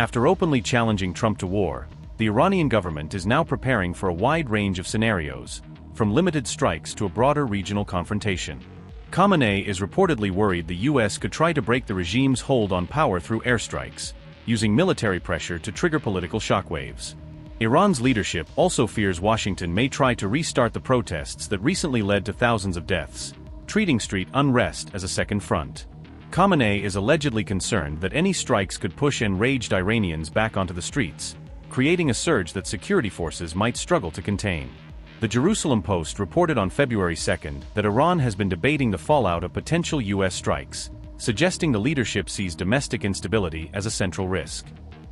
After openly challenging Trump to war, the Iranian government is now preparing for a wide range of scenarios, from limited strikes to a broader regional confrontation. Khamenei is reportedly worried the U.S. could try to break the regime's hold on power through airstrikes, using military pressure to trigger political shockwaves. Iran's leadership also fears Washington may try to restart the protests that recently led to thousands of deaths, treating street unrest as a second front. Khamenei is allegedly concerned that any strikes could push enraged Iranians back onto the streets, creating a surge that security forces might struggle to contain. The Jerusalem Post reported on February 2 that Iran has been debating the fallout of potential U.S. strikes, suggesting the leadership sees domestic instability as a central risk.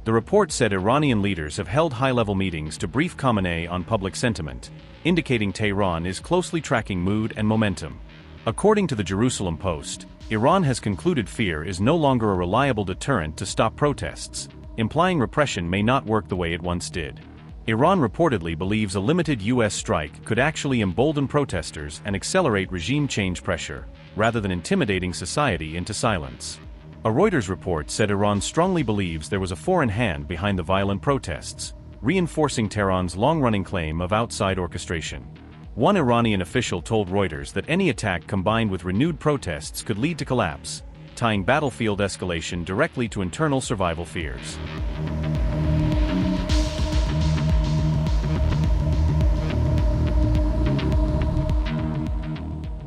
The report said Iranian leaders have held high-level meetings to brief Khamenei on public sentiment, indicating Tehran is closely tracking mood and momentum. According to the Jerusalem Post, Iran has concluded fear is no longer a reliable deterrent to stop protests, implying repression may not work the way it once did. Iran reportedly believes a limited U.S. strike could actually embolden protesters and accelerate regime change pressure, rather than intimidating society into silence. A Reuters report said Iran strongly believes there was a foreign hand behind the violent protests, reinforcing Tehran's long-running claim of outside orchestration. One Iranian official told Reuters that any attack combined with renewed protests could lead to collapse, tying battlefield escalation directly to internal survival fears.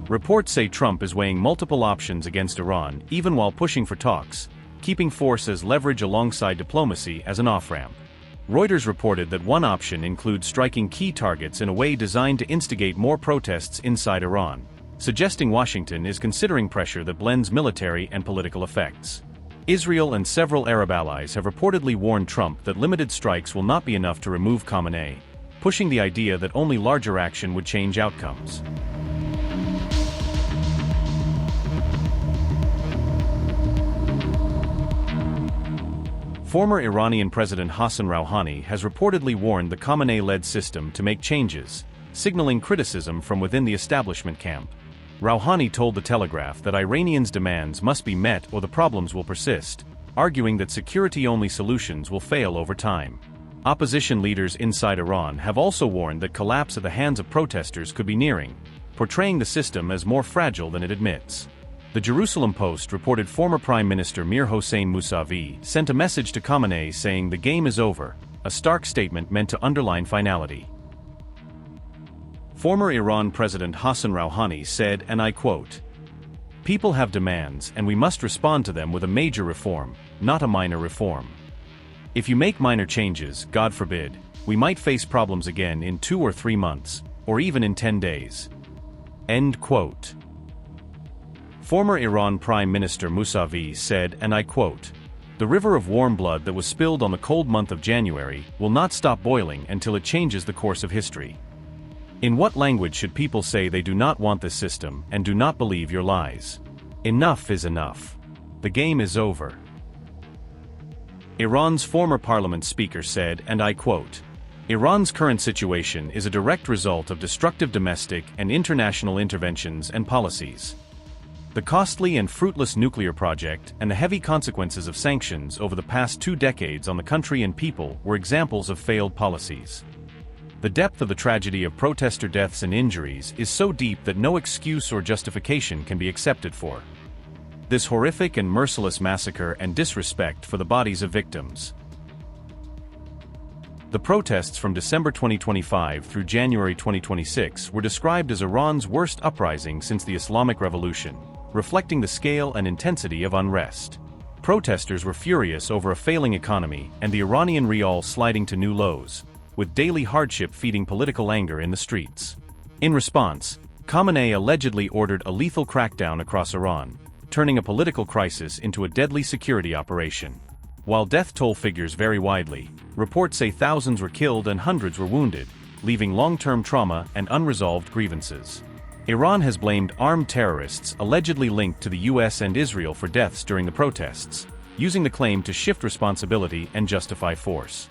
Reports say Trump is weighing multiple options against Iran even while pushing for talks, keeping force as leverage alongside diplomacy as an off-ramp. Reuters reported that one option includes striking key targets in a way designed to instigate more protests inside Iran, suggesting Washington is considering pressure that blends military and political effects. Israel and several Arab allies have reportedly warned Trump that limited strikes will not be enough to remove Khamenei, pushing the idea that only larger action would change outcomes. Former Iranian President Hassan Rouhani has reportedly warned the Khamenei-led system to make changes, signaling criticism from within the establishment camp. Rouhani told The Telegraph that Iranians' demands must be met or the problems will persist, arguing that security-only solutions will fail over time. Opposition leaders inside Iran have also warned that collapse at the hands of protesters could be nearing, portraying the system as more fragile than it admits. The Jerusalem Post reported former Prime Minister Mir Hossein Mousavi sent a message to Khamenei saying the game is over, a stark statement meant to underline finality. Former Iran President Hassan Rouhani said, and I quote, "People have demands and we must respond to them with a major reform, not a minor reform. If you make minor changes, God forbid, we might face problems again in 2 or 3 months, or even in 10 days." End quote. Former Iran Prime Minister Mousavi said, and I quote, "The river of warm blood that was spilled on the cold month of January will not stop boiling until it changes the course of history. In what language should people say they do not want this system and do not believe your lies? Enough is enough. The game is over." Iran's former parliament speaker said, and I quote, "Iran's current situation is a direct result of destructive domestic and international interventions and policies. The costly and fruitless nuclear project and the heavy consequences of sanctions over the past 2 decades on the country and people were examples of failed policies. The depth of the tragedy of protester deaths and injuries is so deep that no excuse or justification can be accepted for this horrific and merciless massacre and disrespect for the bodies of victims." The protests from December 2025 through January 2026 were described as Iran's worst uprising since the Islamic Revolution, reflecting the scale and intensity of unrest. Protesters were furious over a failing economy and the Iranian rial sliding to new lows, with daily hardship feeding political anger in the streets. In response, Khamenei allegedly ordered a lethal crackdown across Iran, turning a political crisis into a deadly security operation. While death toll figures vary widely, reports say thousands were killed and hundreds were wounded, leaving long-term trauma and unresolved grievances. Iran has blamed armed terrorists allegedly linked to the US and Israel for deaths during the protests, using the claim to shift responsibility and justify force.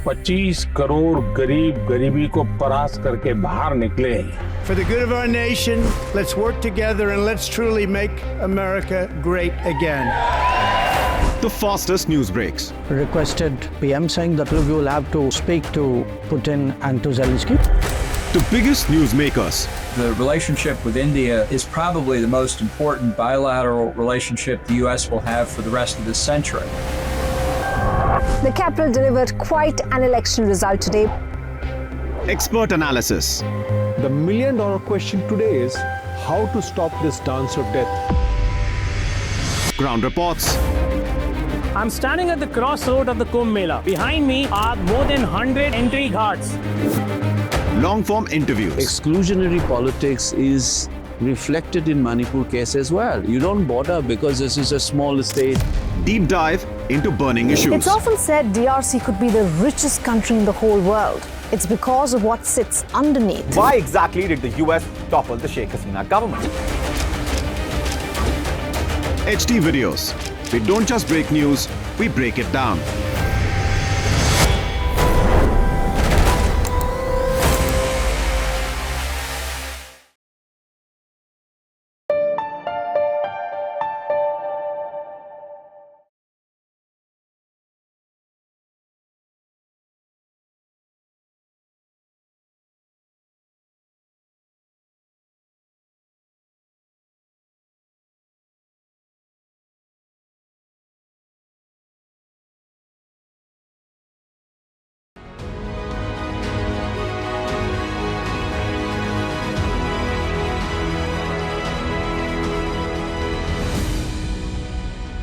25 crore गरीब गरीबी को परास्त करके बाहर निकले। For the good of our nation, let's work together and let's truly make America great again. The fastest news breaks. Requested PM saying that we will have to speak to Putin and to Zelensky. The biggest newsmakers. The relationship with India is probably the most important bilateral relationship the U.S. will have for the rest of this century. The capital delivered quite an election result today. Expert analysis. The million-dollar question today is how to stop this dance of death. Ground reports. I'm standing at the crossroad of the Kumbh Mela. Behind me are more than 100 entry guards. Long-form interviews. Exclusionary politics is reflected in Manipur case as well. You don't bother because this is a small state. Deep dive into burning issues. It's often said DRC could be the richest country in the whole world. It's because of what sits underneath. Why exactly did the US topple the Sheikh Hasina government? HD videos. We don't just break news, we break it down.